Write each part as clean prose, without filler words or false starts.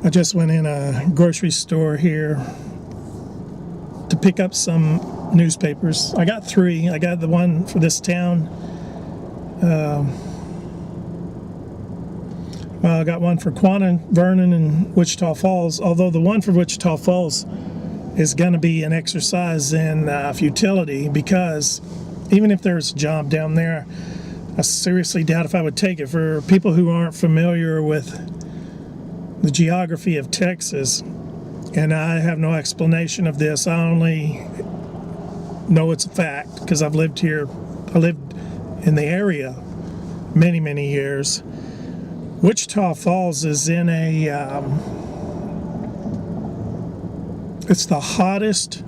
I just went in a grocery store here to pick up some newspapers. I got 3. I got the one for this town. I got one for Quanah, Vernon, and Wichita Falls, although the one for Wichita Falls is going to be an exercise in futility, because even if there's a job down there, I seriously doubt if I would take it. For people who aren't familiar with the geography of Texas, and I have no explanation of this, I only know it's a fact because I've lived here. I lived in the area many years. Wichita Falls is in a it's the hottest,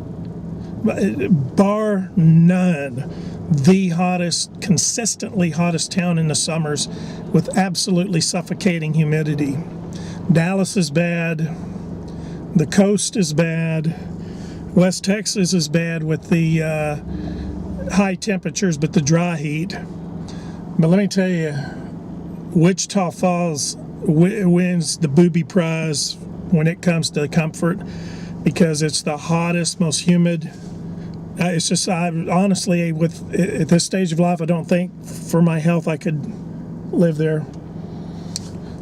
bar none, the hottest, consistently hottest town in the summers, with absolutely suffocating humidity. Dallas is bad, the coast is bad, West Texas is bad with the high temperatures but the dry heat. But let me tell you, Wichita Falls wins the booby prize when it comes to comfort, because it's the hottest, most humid. It's just, I honestly, at this stage of life, I don't think for my health I could live there.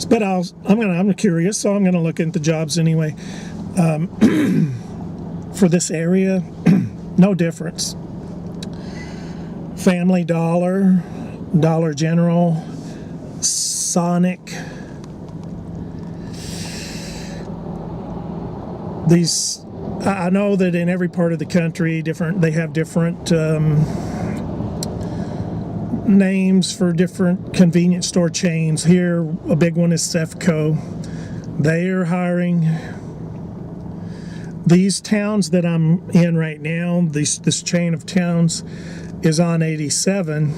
But I'm curious, so I'm gonna look into jobs anyway. For this area, no difference. Family Dollar, Dollar General, Sonic. These, I know that in every part of the country, they have different names for different convenience store chains. Here, a big one is Sefco. They are hiring. These towns that I'm in right now, this chain of towns, is on 87,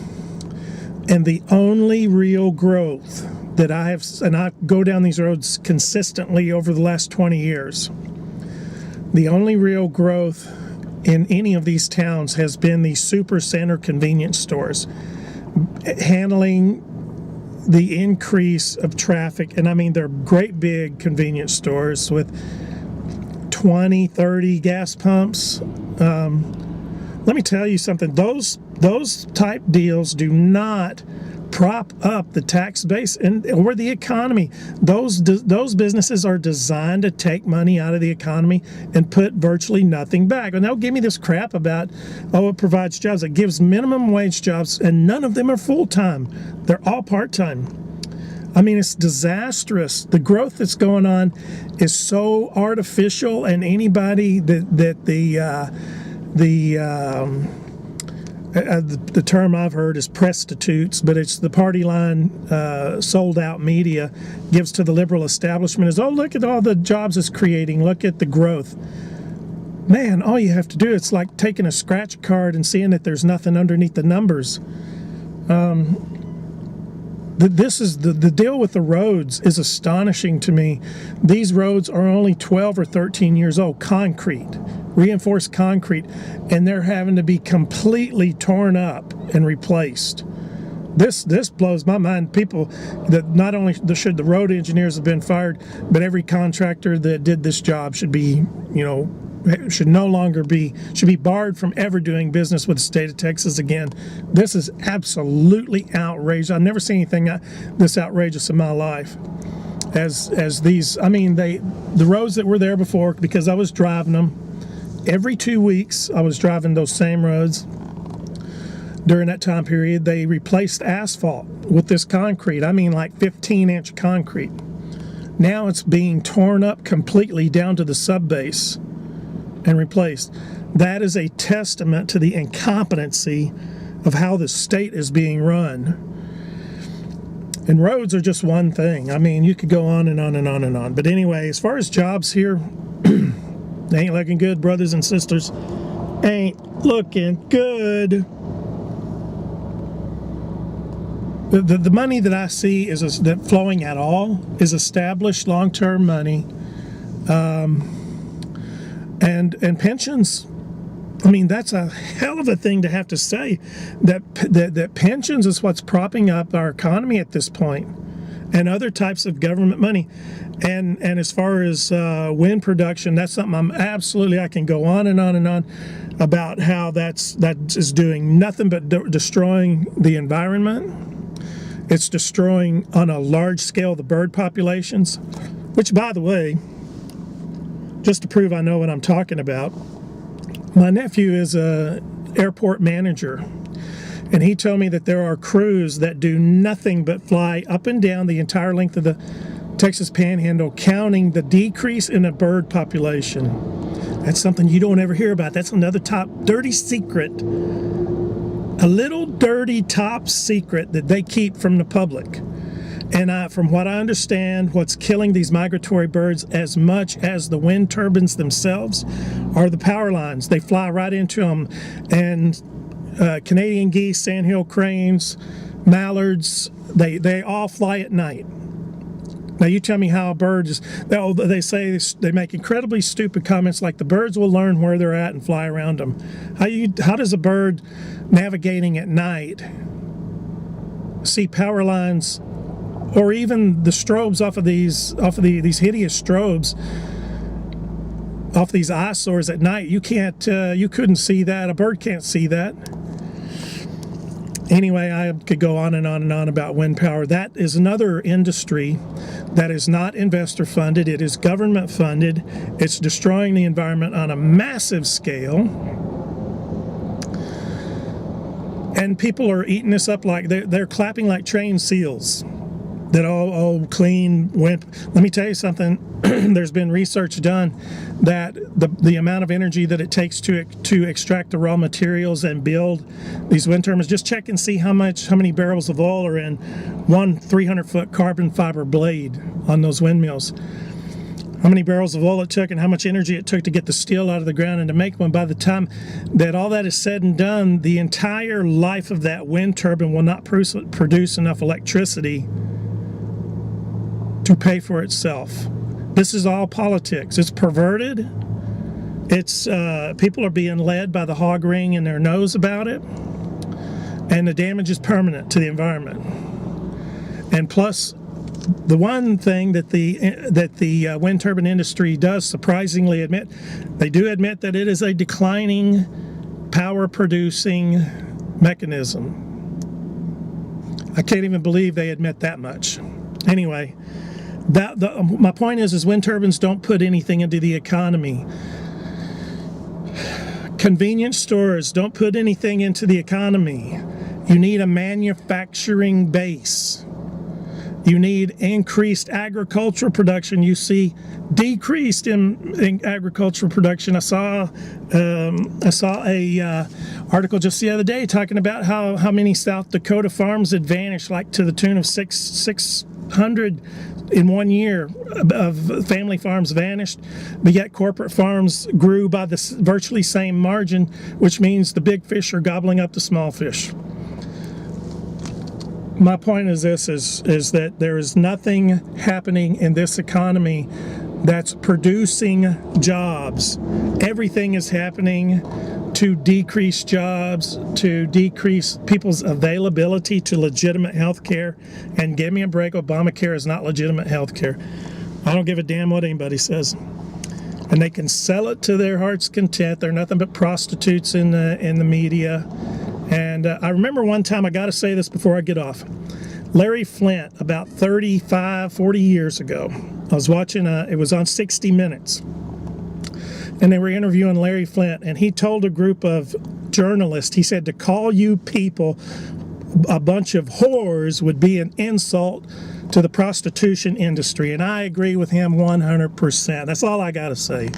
and the only real growth that I have, and I go down these roads consistently over the last 20 years, the only real growth in any of these towns has been the super center convenience stores, handling the increase of traffic. And I mean, they're great big convenience stores with 20, 30 gas pumps. Let me tell you something, those type deals do not prop up the tax base or the economy. Those businesses are designed to take money out of the economy and put virtually nothing back. And they'll give me this crap about, oh, it provides jobs. It gives minimum wage jobs, and none of them are full-time. They're all part-time. I mean, it's disastrous. The growth that's going on is so artificial, and anybody that the term I've heard is prostitutes, but it's the party line sold out media gives to the liberal establishment is, oh, look at all the jobs it's creating, look at the growth. Man, all you have to do, it's like taking a scratch card and seeing that there's nothing underneath the numbers. This is the deal with the roads is astonishing to me. These roads are only 12 or 13 years old, concrete, reinforced concrete, and they're having to be completely torn up and replaced. This blows my mind. People that not only should the road engineers have been fired, but every contractor that did this job should be, should be barred from ever doing business with the state of Texas again. This is absolutely outrageous. I've never seen anything this outrageous in my life. As these, I mean, the roads that were there before, because I was driving them every 2 weeks. I was driving those same roads. During that time period, they replaced asphalt with this concrete. I mean, like 15-inch concrete. Now it's being torn up completely down to the subbase and replaced. That is a testament to the incompetency of how the state is being run. And roads are just one thing. I mean, you could go on and on and on and on. But anyway, as far as jobs here, they ain't looking good, brothers and sisters. Ain't looking good. The money that I see that flowing at all is established long-term money, and pensions. I mean, that's a hell of a thing to have to say, that pensions is what's propping up our economy at this point. and other types of government money. And as far as wind production, that's something I can go on and on and on about how that is doing nothing but destroying the environment. It's destroying on a large scale the bird populations, which, by the way, just to prove I know what I'm talking about, my nephew is a airport manager, and he told me that there are crews that do nothing but fly up and down the entire length of the Texas Panhandle, counting the decrease in a bird population. That's something you don't ever hear about. That's another top dirty secret, a little dirty top secret that they keep from the public. And from what I understand, what's killing these migratory birds as much as the wind turbines themselves are the power lines. They fly right into them. And Canadian geese, sandhill cranes, mallards, they all fly at night. Now you tell me how a bird is, they say they make incredibly stupid comments like the birds will learn where they're at and fly around them. How does a bird navigating at night see power lines or even the strobes off of these hideous strobes off these eyesores at night? You couldn't see that. A bird can't see that. Anyway, I could go on and on and on about wind power. That is another industry that is not investor funded. It is government funded. It's destroying the environment on a massive scale. And people are eating this up like they're clapping like trained seals. That clean wind. Let me tell you something. There's been research done that the amount of energy that it takes to extract the raw materials and build these wind turbines. Just check and see how many barrels of oil are in one 300-foot carbon fiber blade on those windmills. How many barrels of oil it took and how much energy it took to get the steel out of the ground and to make one. By the time that all that is said and done, the entire life of that wind turbine will not produce enough electricity to pay for itself. This is all politics. It's perverted. It's people are being led by the hog ring in their nose about it, and the damage is permanent to the environment. And plus, the one thing that the wind turbine industry does surprisingly admit, they do admit that it is a declining power producing mechanism. I can't even believe they admit that much. Anyway, my point is wind turbines don't put anything into the economy. Convenience stores don't put anything into the economy. You need a manufacturing base. You need increased agricultural production. You see decreased in agricultural production. I saw a article just the other day talking about how many South Dakota farms had vanished, like to the tune of 600 in 1 year of family farms vanished, but yet corporate farms grew by the virtually same margin, which means the big fish are gobbling up the small fish. My point is this, is that there is nothing happening in this economy that's producing jobs. Everything is happening to decrease jobs, to decrease people's availability to legitimate health care. And give me a break, Obamacare is not legitimate health care. I don't give a damn what anybody says. And they can sell it to their heart's content. They're nothing but prostitutes in the media. And I remember one time, I got to say this before I get off, Larry Flint, about 35, 40 years ago, I was watching, it was on 60 Minutes, and they were interviewing Larry Flint, and he told a group of journalists, he said, to call you people a bunch of whores would be an insult to the prostitution industry. And I agree with him 100%. That's all I got to say.